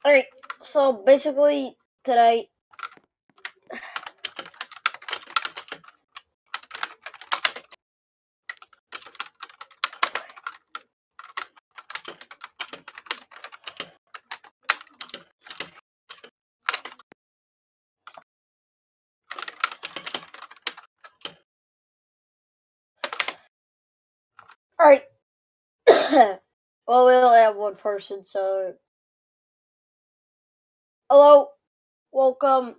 Alright, so basically today alright. Well, we'll have one person, so hello, welcome.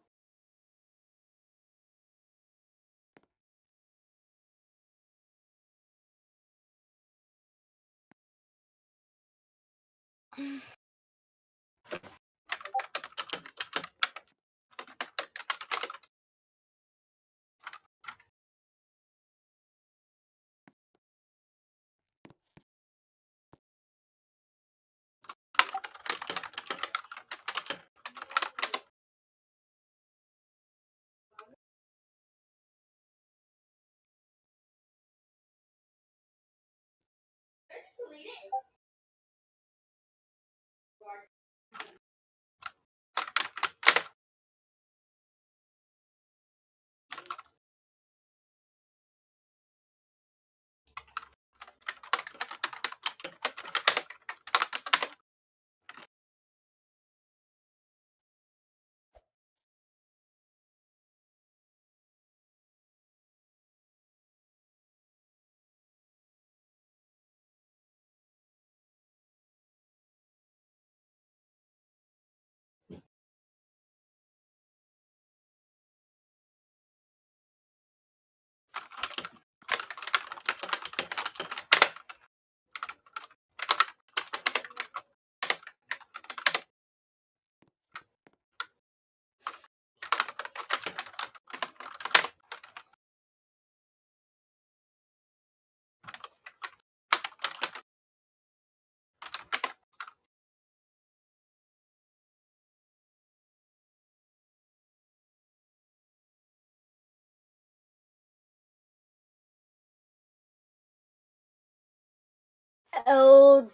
El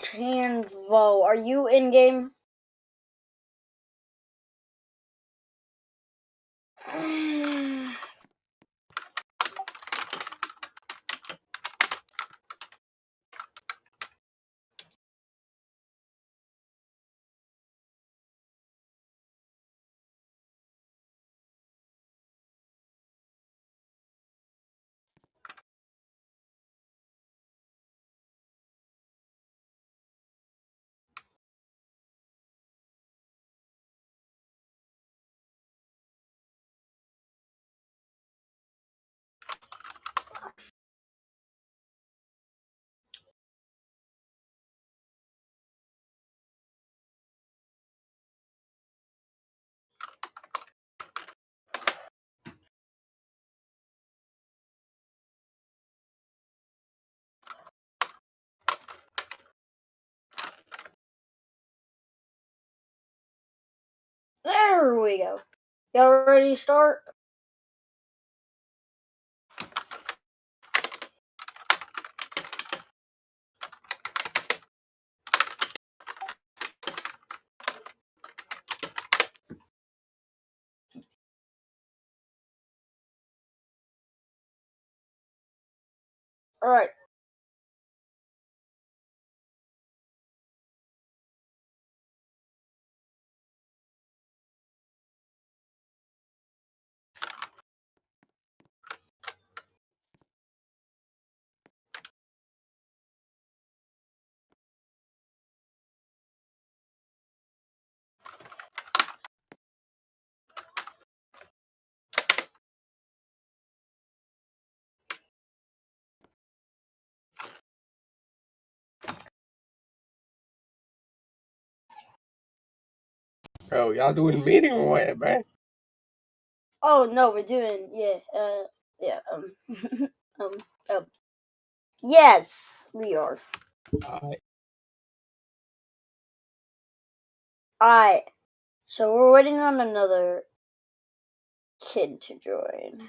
Chanvo, are you in game? There we go. Y'all ready to start? Alright. Bro, y'all doing a meeting or what, man? Oh no, we're doing um, yes, we are. Alright. Alright. So we're waiting on another kid to join.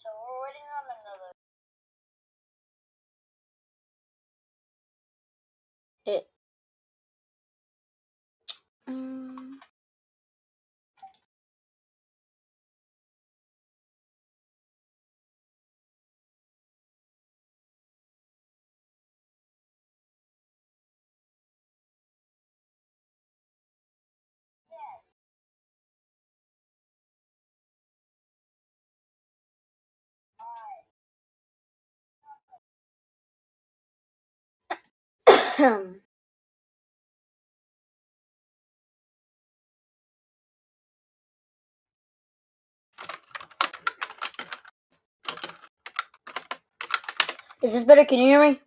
So we're waiting on another. It. Is this better? Can you hear me?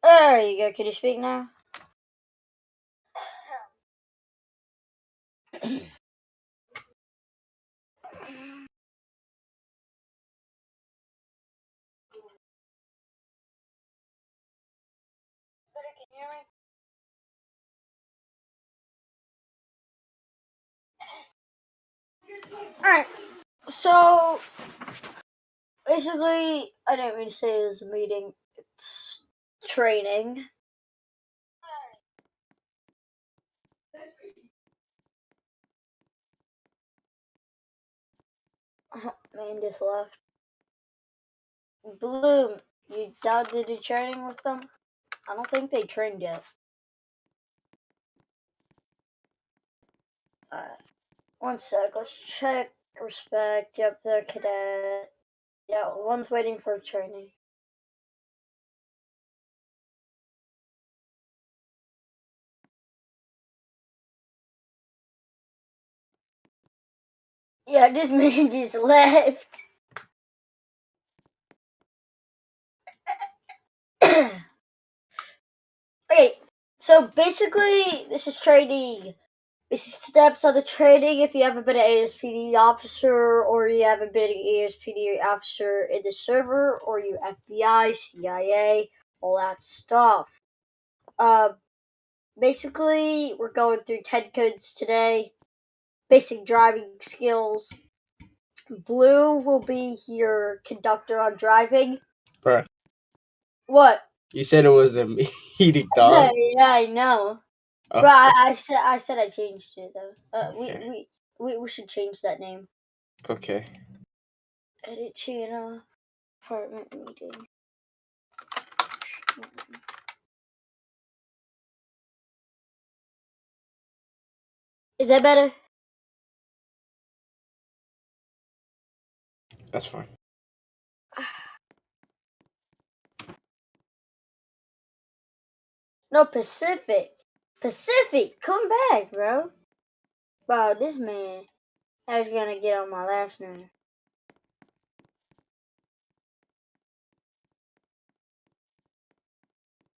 There you go. Can you speak now? Can you hear me? Alright, so basically, I didn't mean to say it was a meeting, it's training. Man just left. Bloom, you down to do training with them? I don't think they trained yet. Alright, one sec, let's check. Respect, yep, they're cadet. Yeah, one's waiting for training. Yeah, this man just left. Okay, so basically, this is training. Basic steps of the training if you haven't been an ASPD officer or you haven't been an ASPD officer in the server or you FBI, CIA, all that stuff. Basically, we're going through 10 codes today. Basic driving skills. Blue will be your conductor on driving. Bruh, What? you said it was a meeting, dog. Yeah, I know. Oh, But I said I changed it though. okay. We should change that name. Okay. Edit channel. Apartment meeting. Is that better? That's fine. No, Pacific. Pacific, come back, bro. Wow, this man is gonna get on my last nerve.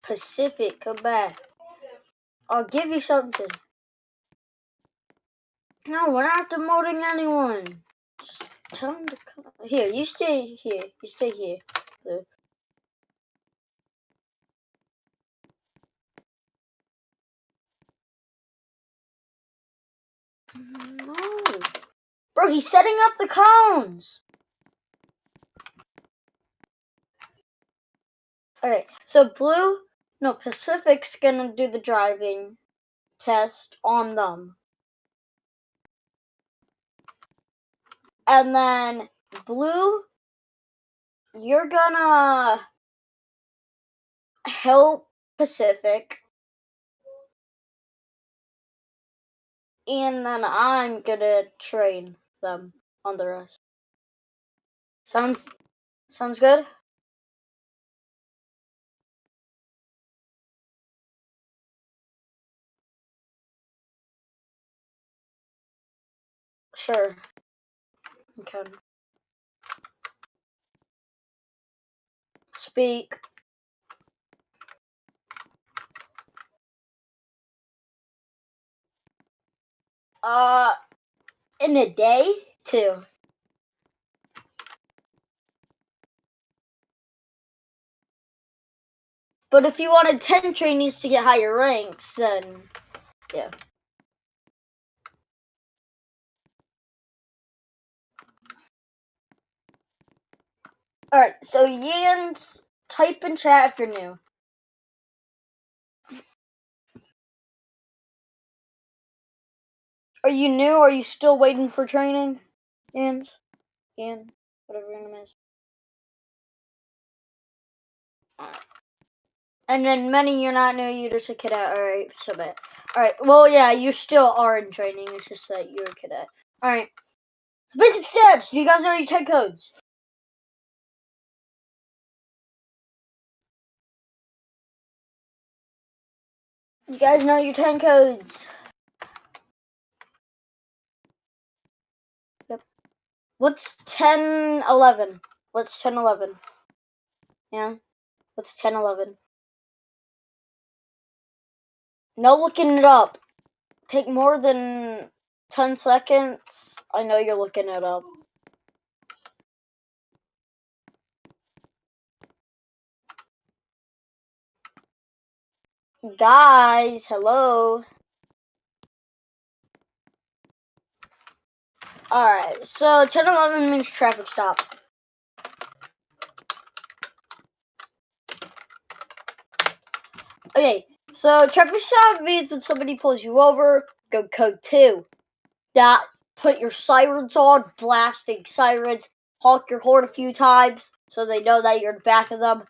Pacific, come back. I'll give you something. No, we're not demoting anyone. Just tell him to come. Here, you stay here. You stay here. Blue. No. Bro, he's setting up the cones. Alright, so Blue, no, Pacific's gonna do the driving test on them. And then Blue, you're gonna help Pacific. And then I'm gonna train them on the rest. Sounds good? Sure. Okay. Speak. In a day? 2. But if you wanted 10 trainees to get higher ranks, then yeah. Alright, so Yans, type in chat if you're new. Are you new? Are you still waiting for training? Yans? Yan? Whatever your name is. And then many, you're not new, you're just a cadet. Alright, so bad. Alright, well, yeah, you still are in training. It's just that you're a cadet. Alright. Basic steps. Do you guys know your 10 codes? You guys know your 10 codes? Yep. What's 1011? What's 1011? Yeah? What's 1011? No looking it up. Take more than 10 seconds. I know you're looking it up. Guys, hello. Alright, so 1011 means traffic stop. Okay, so traffic stop means when somebody pulls you over, go code 2. That put your sirens on, blasting sirens, honk your horn a few times so they know that you're in the back of them.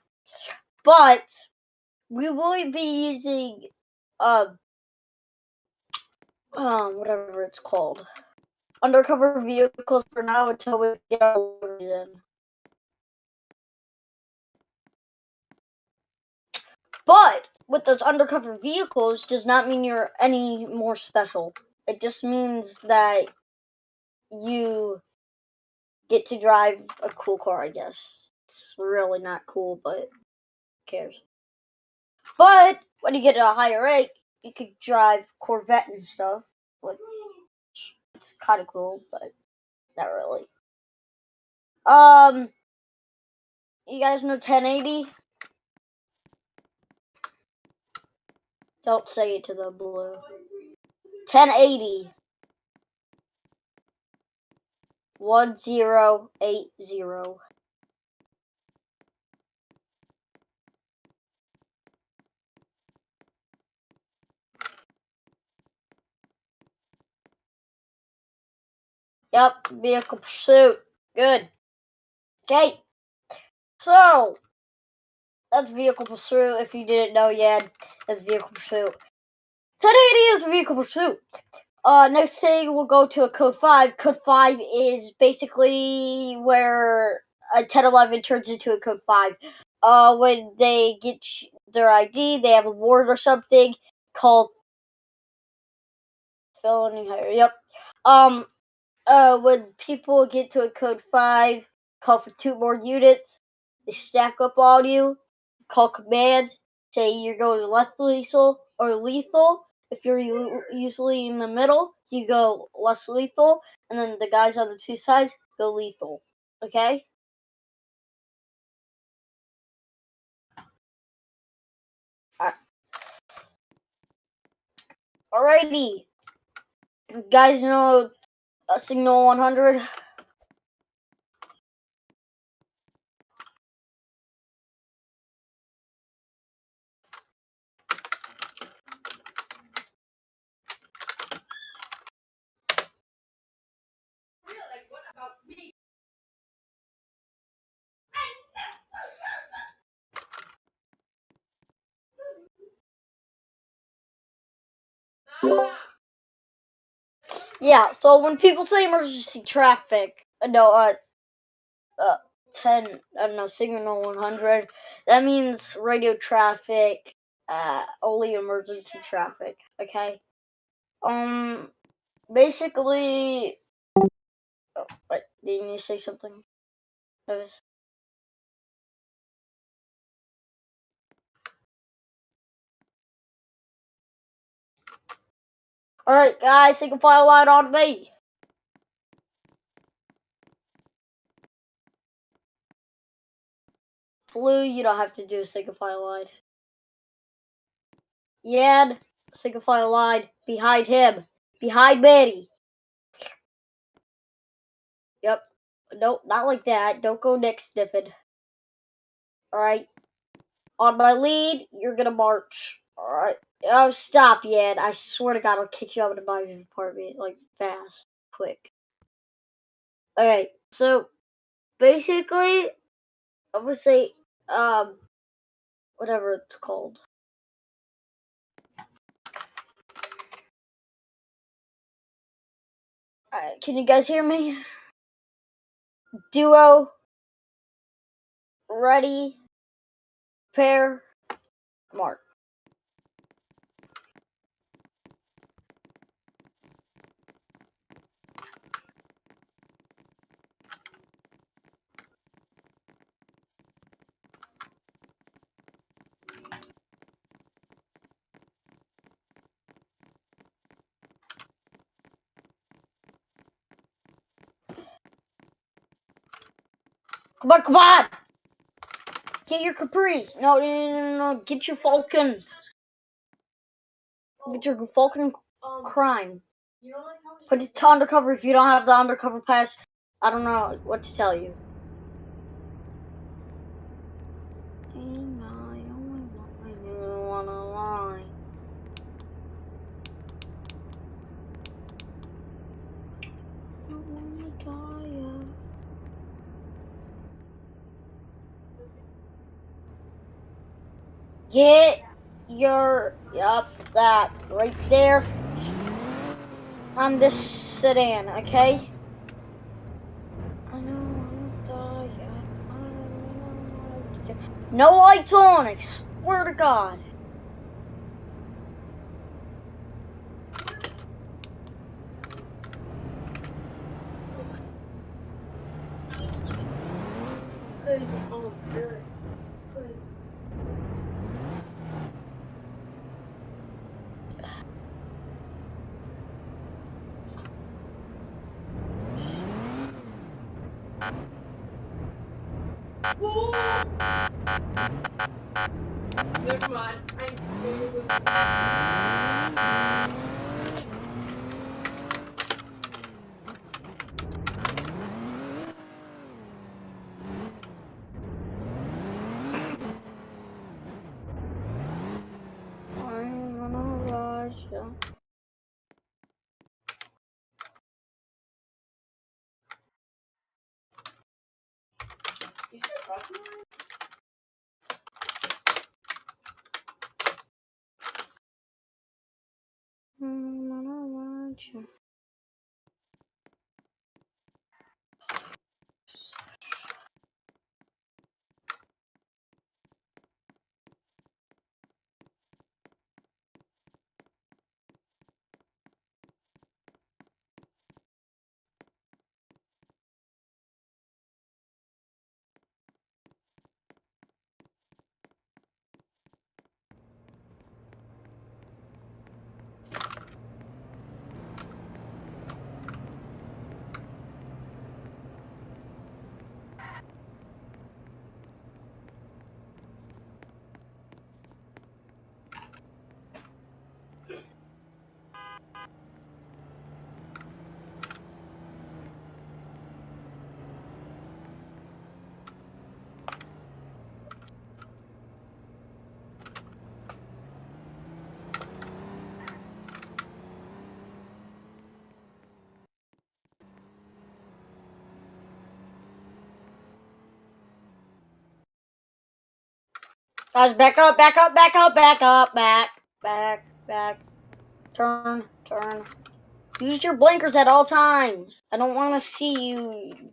But we will be using whatever it's called, undercover vehicles for now until we get our loaders in. But with those undercover vehicles does not mean you're any more special. It just means that you get to drive a cool car, I guess. It's really not cool, but who cares? But when you get a higher rank, you could drive Corvette and stuff, which it's kind of cool, but not really. You guys know 1080? Don't say it to the blue. 1080. 1080. Yep, vehicle pursuit. Good. Okay. So, that's vehicle pursuit. If you didn't know yet, that's vehicle pursuit. 1080 is vehicle pursuit. Next thing we'll go to a code 5. Code 5 is basically where a 1011 turns into a code 5. When they get their ID, they have a ward or something called felony hire. Yep. When people get to a code 5, call for 2 more units. They stack up on you. Call commands. Say you're going left lethal or lethal. If you're usually in the middle, you go less lethal, and then the guys on the 2 sides go lethal. Okay? Alrighty. You guys know Signal 100? Yeah, so when people say emergency traffic, no, 10, I don't know, Signal 100, that means radio traffic, only emergency traffic, okay? Basically, oh, wait, didn't you say something? Alright, guys, single file line on me. Blue, you don't have to do a single file line. Yan, single file line, behind him. Behind Manny. Yep. Nope, not like that. Don't go next sniffing. Alright. On my lead, you're gonna march. Alright. Oh, stop, Yan. I swear to God, I'll kick you out of my apartment, like, fast. Quick. Okay, so, basically, I'm gonna say, whatever it's called. Alright, can you guys hear me? Duo. Ready. Pair. Mark. Come on, come on! Get your Caprice. No. Get your Falcon. Get your Falcon crime. Put it to undercover if you don't have the undercover pass. I don't know what to tell you. Get your, that right there on this sedan, okay? I know I'm gonna die. No lights on, I swear to God. Never mind. I'm gonna rush you. You said fucking I'm gonna rush you. Guys, back up. Back. Turn. Use your blinkers at all times. I don't want to see you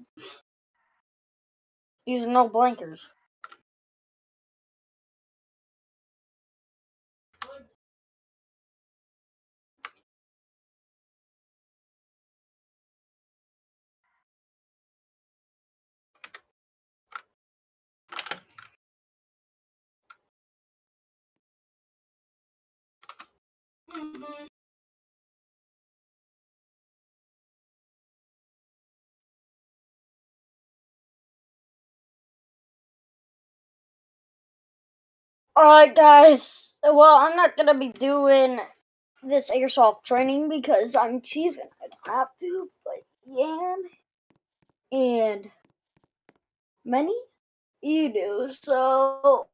using no blinkers. Alright, guys. Well, I'm not gonna be doing this airsoft training because I'm chief and I don't have to, but Yan and many you do, so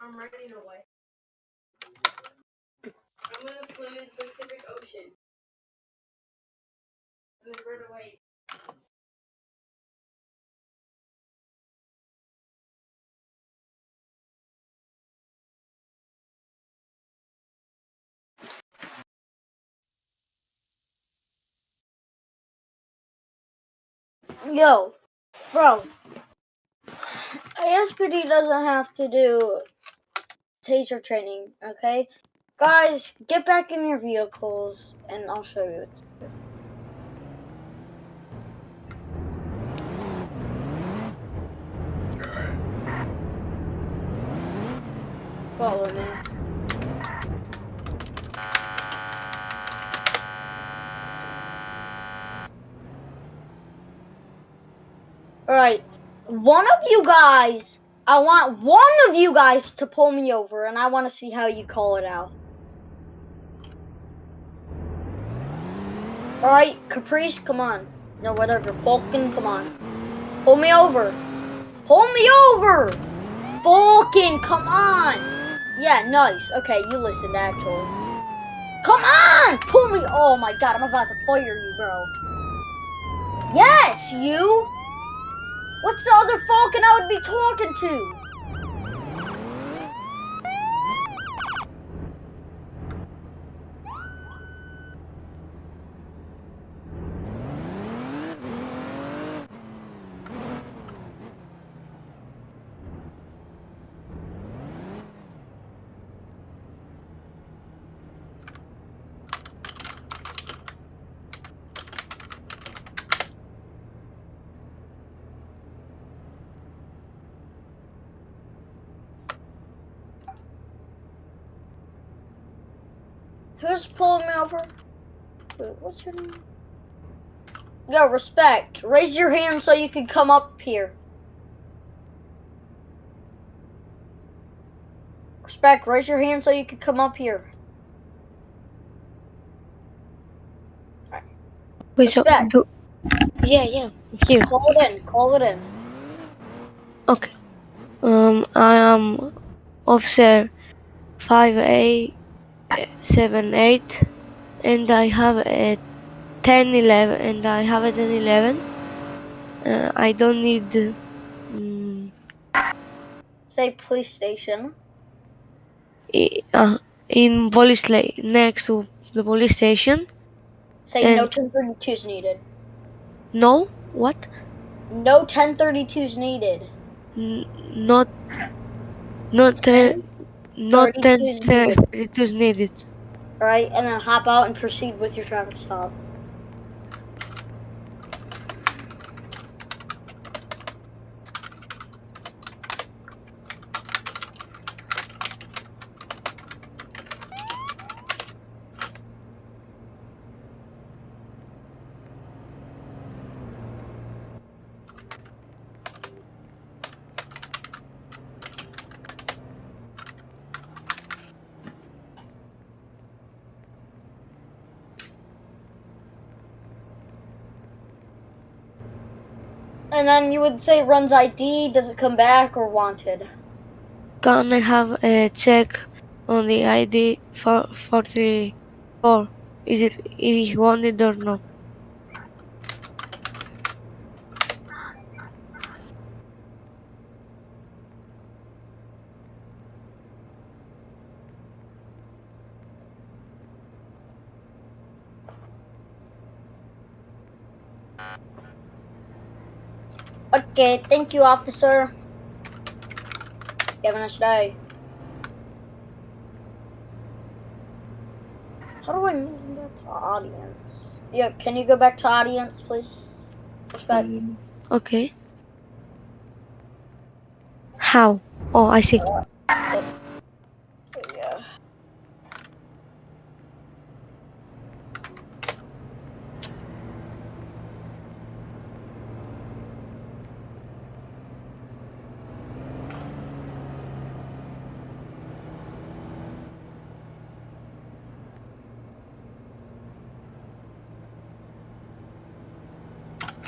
I'm running away. I'm gonna swim in the Pacific Ocean. And then run away. yo, bro, ASPD doesn't have to do taser training, okay? Guys, get back in your vehicles and I'll show you. Follow me. Alright, one of you guys, I want one of you guys to pull me over and I want to see how you call it out. Alright, Caprice, come on. No, whatever. Falcon, come on. Pull me over. Pull me over! Falcon, come on! Yeah, nice. Okay, you listened, actually. Come on! Pull me! Oh my god, I'm about to fire you, bro. Yes, you! What's the other Falcon I would be talking to? Who's pulling me over? Wait, what's your name? Yo, respect. Raise your hand so you can come up here. Respect, raise your hand so you can come up here. Wait, so Respect. yeah, I'm here. Call it in. Okay. I am officer 5878, and I have a 1011, and I have a 1011. I don't need. Um, Say police station. in police next to the police station, Say no and 1032s needed. no, what? No 1032s needed. N- not not 10 1032s needed. 32 needed. Alright, and then hop out and proceed with your traffic stop. And then you would say runs ID, does it come back, or wanted? Can I have a check on the ID for 44? Is it wanted or not? Okay, thank you, officer. You have a nice day. How do I move back to audience? Yeah, can you go back to audience, please? Respect. Okay. How? Oh, I see. Yeah.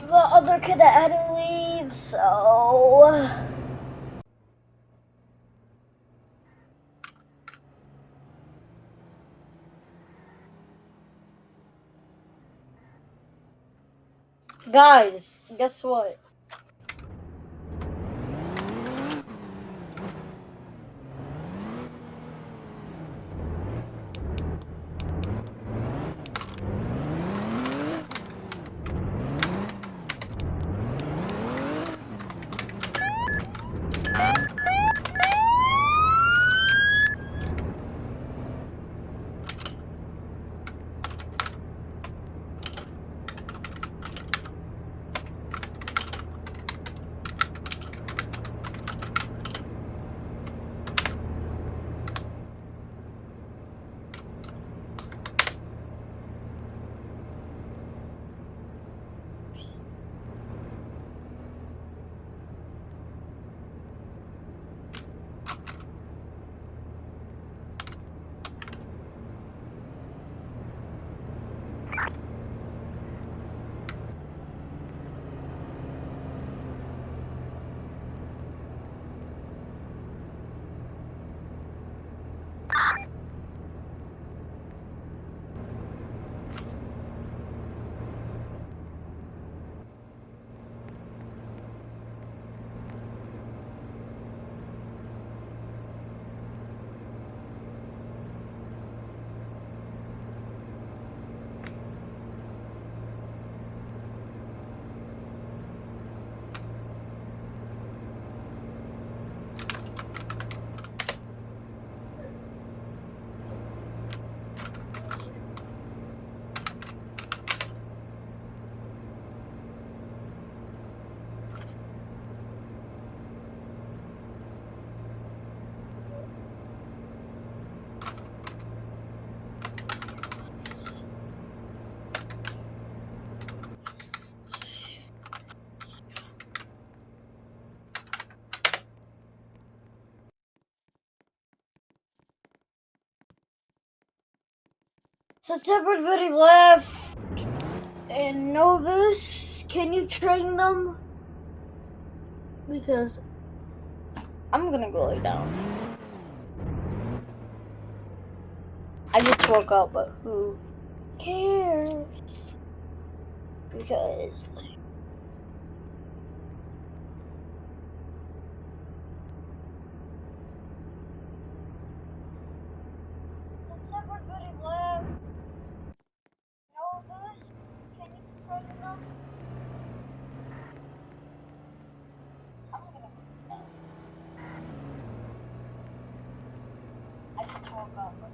The other cadet had to leave, so... Guys, guess what? Since everybody left and know this, can you train them? Because I'm gonna go lay down. I just woke up, but who cares? Because since everybody left, know this, can you train them? I'm gonna go lay down. I just woke up, but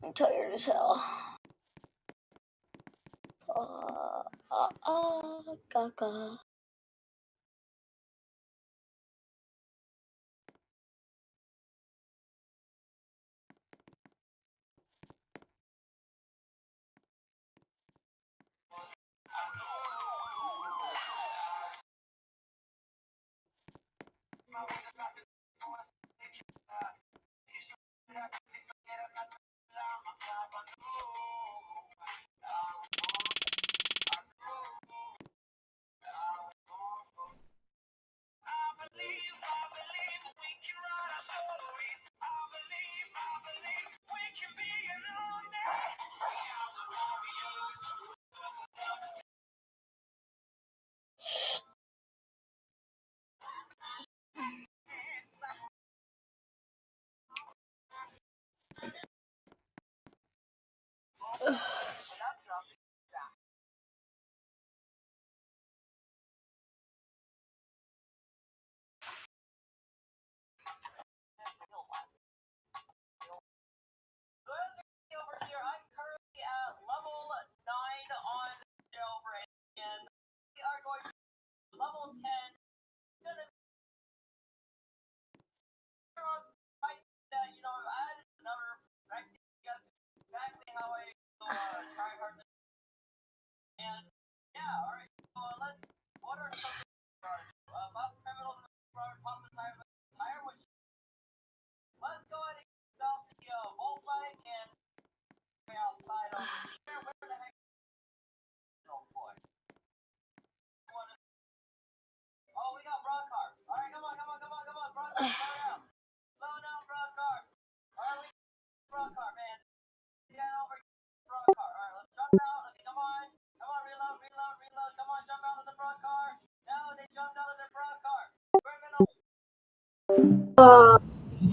I'm tired as hell. Gaga.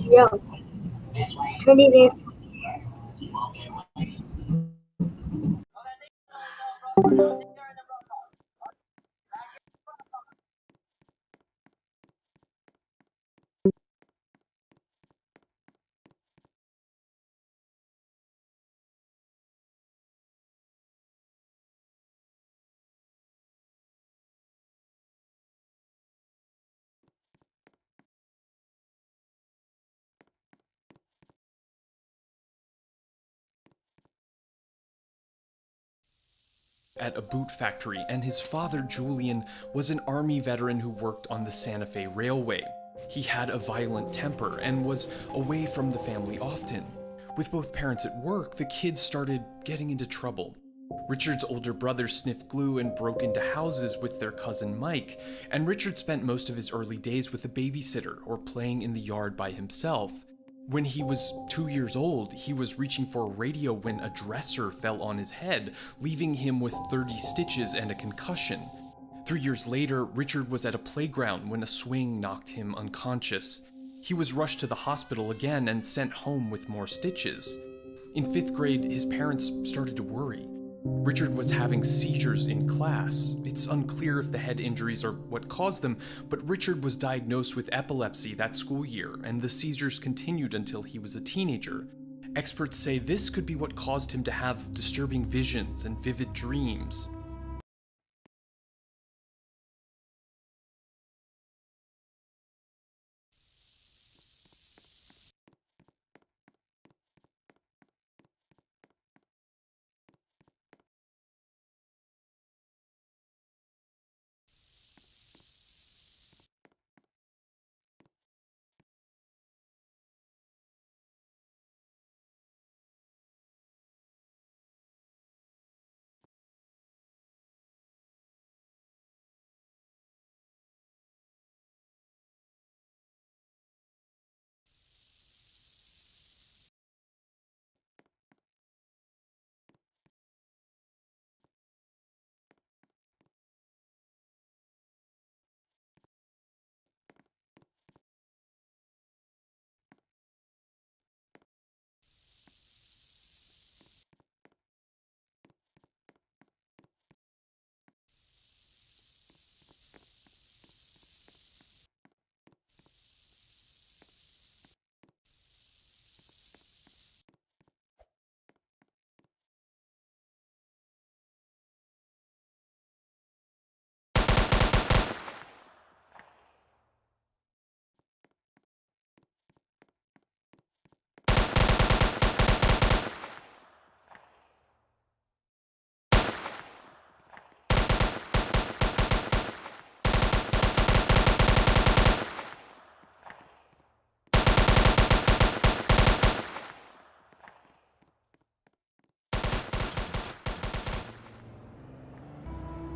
Yeah, 20 days. At a boot factory, and his father, Julian, was an army veteran who worked on the Santa Fe Railway. He had a violent temper and was away from the family often. With both parents at work, the kids started getting into trouble. Richard's older brother sniffed glue and broke into houses with their cousin Mike, and Richard spent most of his early days with a babysitter or playing in the yard by himself. When he was 2 years old, he was reaching for a radio when a dresser fell on his head, leaving him with 30 stitches and a concussion. 3 years later, Richard was at a playground when a swing knocked him unconscious. He was rushed to the hospital again and sent home with more stitches. In 5th grade, his parents started to worry. Richard was having seizures in class. It's unclear if the head injuries are what caused them, but Richard was diagnosed with epilepsy that school year, and the seizures continued until he was a teenager. Experts say this could be what caused him to have disturbing visions and vivid dreams.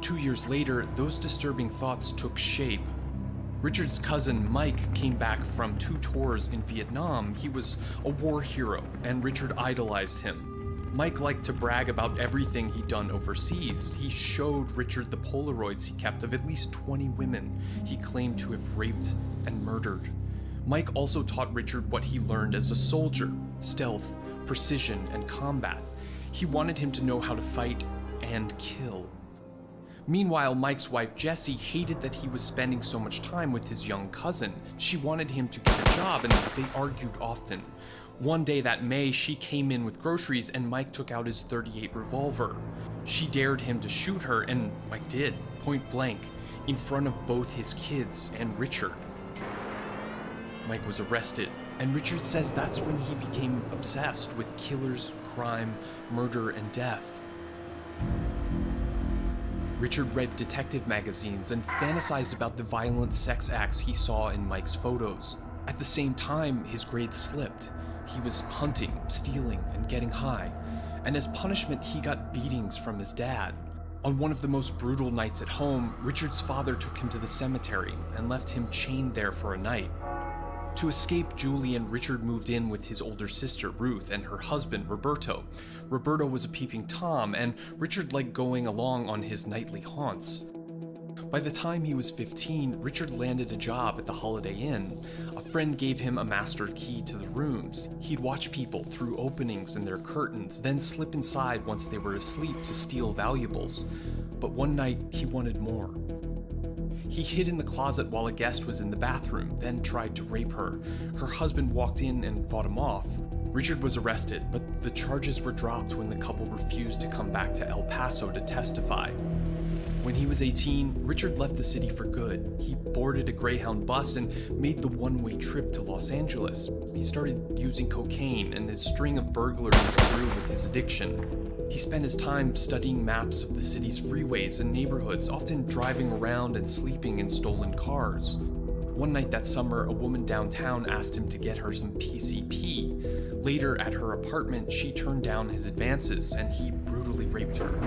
2 years later, those disturbing thoughts took shape. Richard's cousin Mike came back from 2 tours in Vietnam. He was a war hero, and Richard idolized him. Mike liked to brag about everything he'd done overseas. He showed Richard the Polaroids he kept of at least 20 women he claimed to have raped and murdered. Mike also taught Richard what he learned as a soldier: stealth, precision, and combat. He wanted him to know how to fight and kill. Meanwhile, Mike's wife Jessie hated that he was spending so much time with his young cousin. She wanted him to get a job, and they argued often. One day that May, she came in with groceries and Mike took out his .38 revolver. She dared him to shoot her, and Mike did, point blank, in front of both his kids and Richard. Mike was arrested, and Richard says that's when he became obsessed with killers, crime, murder, and death. Richard read detective magazines and fantasized about the violent sex acts he saw in Mike's photos. At the same time, his grades slipped. He was hunting, stealing, and getting high. And as punishment, he got beatings from his dad. On one of the most brutal nights at home, Richard's father took him to the cemetery and left him chained there for a night. To escape Julian, Richard moved in with his older sister, Ruth, and her husband, Roberto. Roberto was a peeping Tom, and Richard liked going along on his nightly haunts. By the time he was 15, Richard landed a job at the Holiday Inn. A friend gave him a master key to the rooms. He'd watch people through openings in their curtains, then slip inside once they were asleep to steal valuables. But one night, he wanted more. He hid in the closet while a guest was in the bathroom, then tried to rape her. Her husband walked in and fought him off. Richard was arrested, but the charges were dropped when the couple refused to come back to El Paso to testify. When he was 18, Richard left the city for good. He boarded a Greyhound bus and made the one-way trip to Los Angeles. He started using cocaine, and his string of burglaries grew with his addiction. He spent his time studying maps of the city's freeways and neighborhoods, often driving around and sleeping in stolen cars. One night that summer, a woman downtown asked him to get her some PCP. Later, at her apartment, she turned down his advances, and he brutally raped her.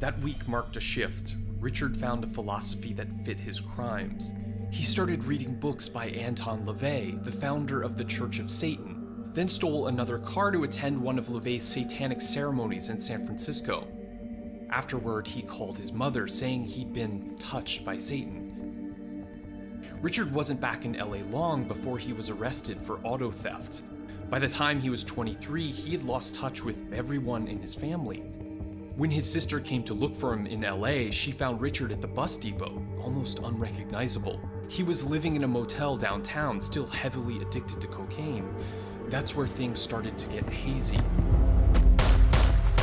That week marked a shift. Richard found a philosophy that fit his crimes. He started reading books by Anton LaVey, the founder of the Church of Satan, then stole another car to attend one of LaVey's satanic ceremonies in San Francisco. Afterward, he called his mother, saying he'd been touched by Satan. Richard wasn't back in LA long before he was arrested for auto theft. By the time he was 23, he had lost touch with everyone in his family. When his sister came to look for him in LA, she found Richard at the bus depot, almost unrecognizable. He was living in a motel downtown, still heavily addicted to cocaine. That's where things started to get hazy.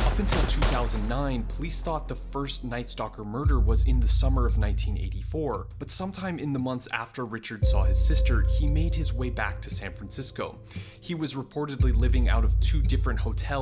Up until 2009, police thought the first Night Stalker murder was in the summer of 1984, but sometime in the months after Richard saw his sister, he made his way back to San Francisco. He was reportedly living out of 2 different hotels